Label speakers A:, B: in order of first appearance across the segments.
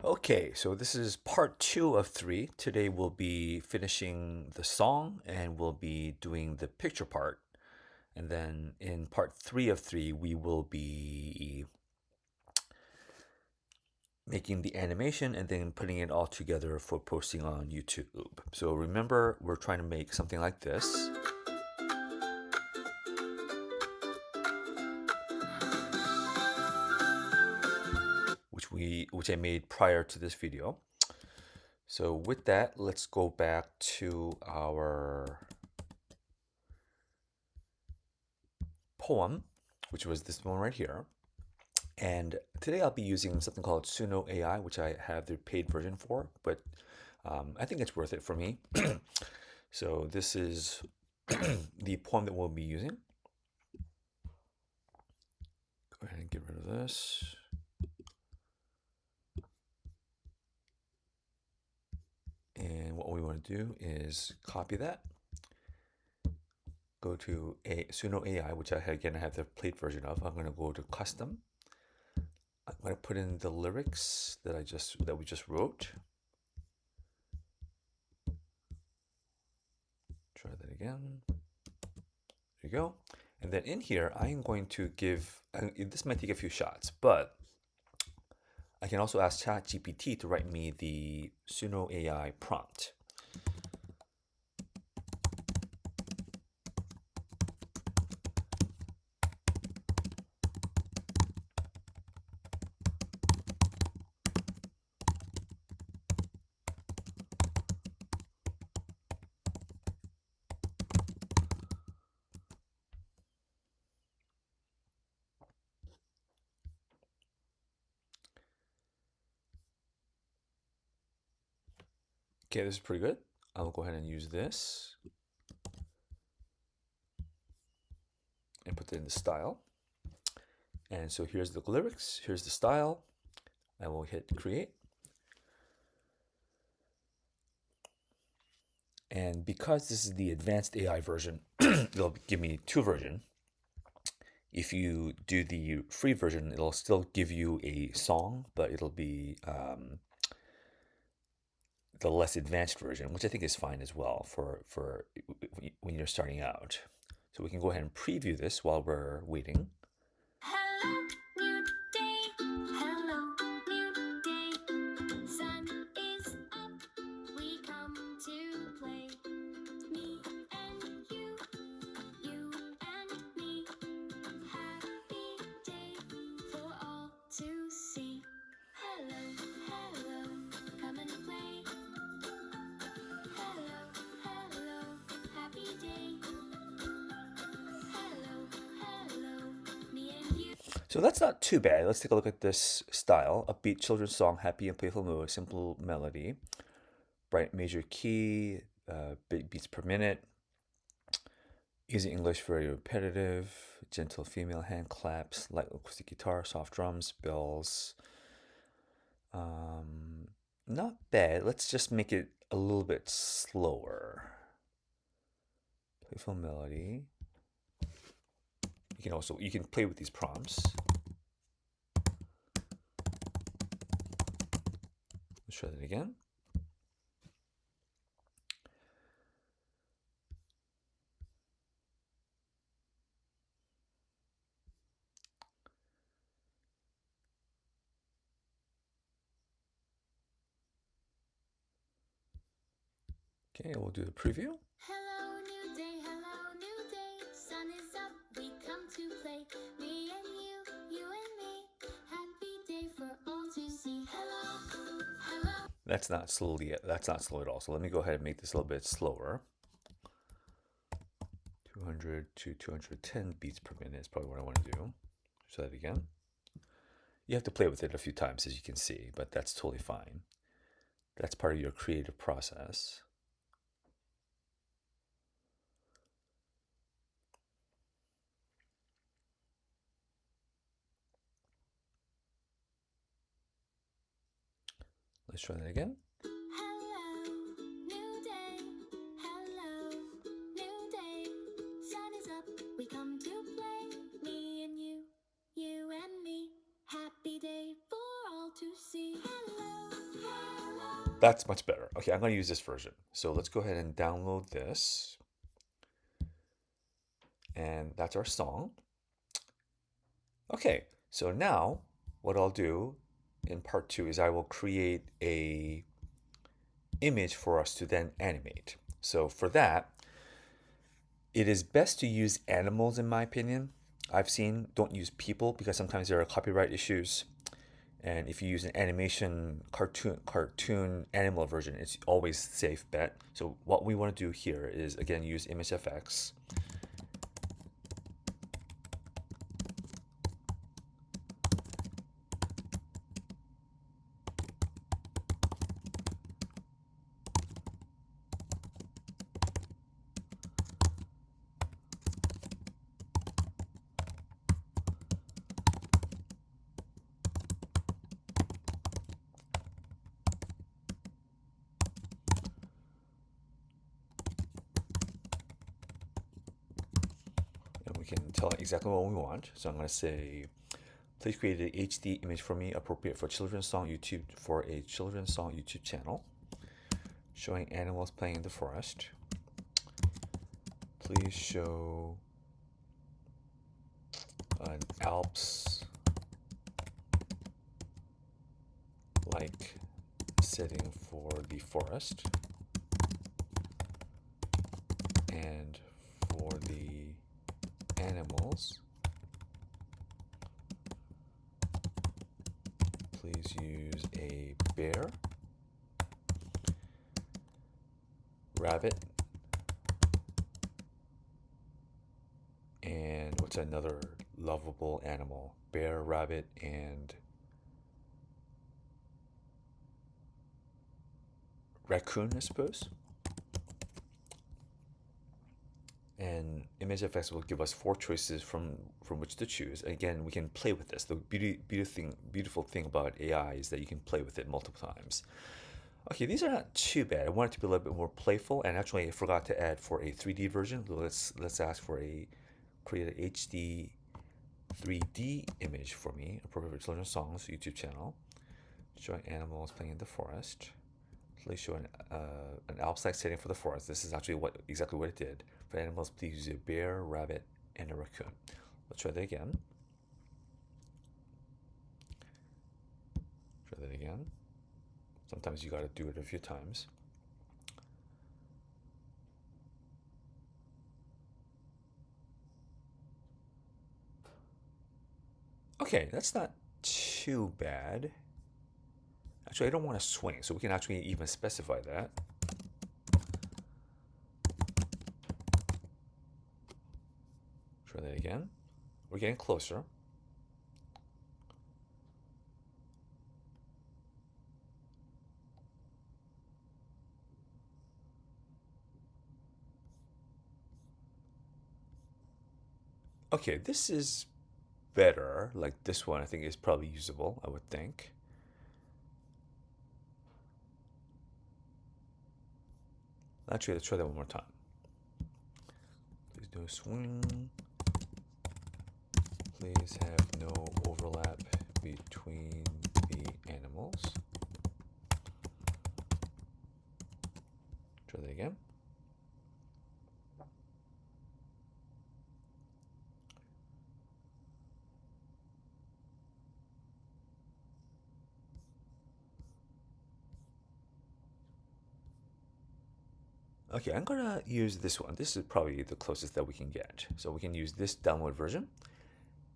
A: Okay, so this is part two of three. Today we'll be finishing the song and we'll be doing the picture part. And then in part three of three, we will be making the animation and then putting it all together for posting on YouTube. So remember, we're trying to make something like this, which I made prior to this video. So with that, let's go back to our poem, which was this one right here. And today I'll be using something called Suno AI, which I have the paid version for, but I think it's worth it for me. So this is the poem that we'll be using. Go ahead and get rid of this. And what we want to do is copy that. Go to Suno AI, which I have the paid version of. I'm going to go to custom. I'm going to put in the lyrics that we just wrote. Try that again. There you go. And then in here, I am going to give, this might take a few shots, but I can also ask ChatGPT to write me the Suno AI prompt. Okay, this is pretty good. I'll go ahead and use this and put it in the style. And so here's the lyrics, here's the style. I will hit create. And because this is the advanced AI version, it'll give me two versions. If you do the free version, it'll still give you a song, but it'll be the less advanced version, which I think is fine as well for when you're starting out. So we can go ahead and preview this while we're waiting.
B: Hello, new day. Hello, new day. Sun is up. We come to play. Me and you and me. Happy day for all to see. Hello, hello, come and play. Hello, hello, happy day. Hello, hello, me and you.
A: So that's not too bad. Let's take a look at this style. Upbeat children's song, happy and playful mood, simple melody, bright major key, beats per minute, easy English, very repetitive, gentle female hand claps, light acoustic guitar, soft drums, bells. Not bad. Let's just make it a little bit slower. Playful melody. You can play with these prompts. Let's try that again. Okay, we'll do the preview.
B: Hello, new day, sun is up, we come to play. Me and you and me. Happy day for all to see. Hello, hello.
A: That's not slow at all. So let me go ahead and make this a little bit slower. 200 to 210 beats per minute is probably what I want to do. Try that again. You have to play with it a few times, as you can see, but that's totally fine. That's part of your creative process. Let's try that again.
B: Hello, new day. Hello, new day. Sun is up, we come to play. Me and you and me. Happy day for all to see. Hello,
A: That's much better. Okay, I'm going to use this version. So let's go ahead and download this. And that's our song. Okay, so now what I'll do in part 2 is I will create a image for us to then animate. So for that, it is best to use animals in my opinion. I've seen don't use people because sometimes there are copyright issues. And if you use an animation cartoon animal version, it's always safe bet. So what we want to do here is again use ImageFX. And we can tell it exactly what we want. So I'm going to say, please create an HD image for me appropriate for children's song YouTube for a children's song YouTube channel showing animals playing in the forest. Please show an Alps like setting for the forest and for the animals. Please use a bear, rabbit, and what's another lovable animal? Bear, rabbit, and raccoon, I suppose. And ImageFX will give us 4 choices from which to choose. Again, we can play with this. The beautiful thing about AI is that you can play with it multiple times. Okay, these are not too bad. I want it to be a little bit more playful, and actually I forgot to add for a 3D version. Let's ask for create an HD 3D image for me, appropriate for children's songs YouTube channel, showing animals playing in the forest. Please show an Alps-like setting for the forest. This is actually exactly what it did. For animals, please use a bear, rabbit, and a raccoon. Let's try that again. Try that again. Sometimes you got to do it a few times. Okay, that's not too bad. Actually, I don't want to swing, so we can actually even specify that. Try that again. We're getting closer. Okay, this is better. Like this one, I think is probably usable, I would think. Actually, let's try that one more time. Please do a swing. Please have no overlap between the animals. Try that again. Okay, I'm gonna use this one. This is probably the closest that we can get. So we can use this download version.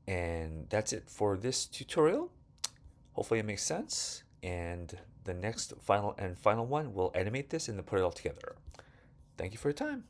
A: And that's it for this tutorial. Hopefully it makes sense. And the next final one, we'll animate this and then put it all together. Thank you for your time.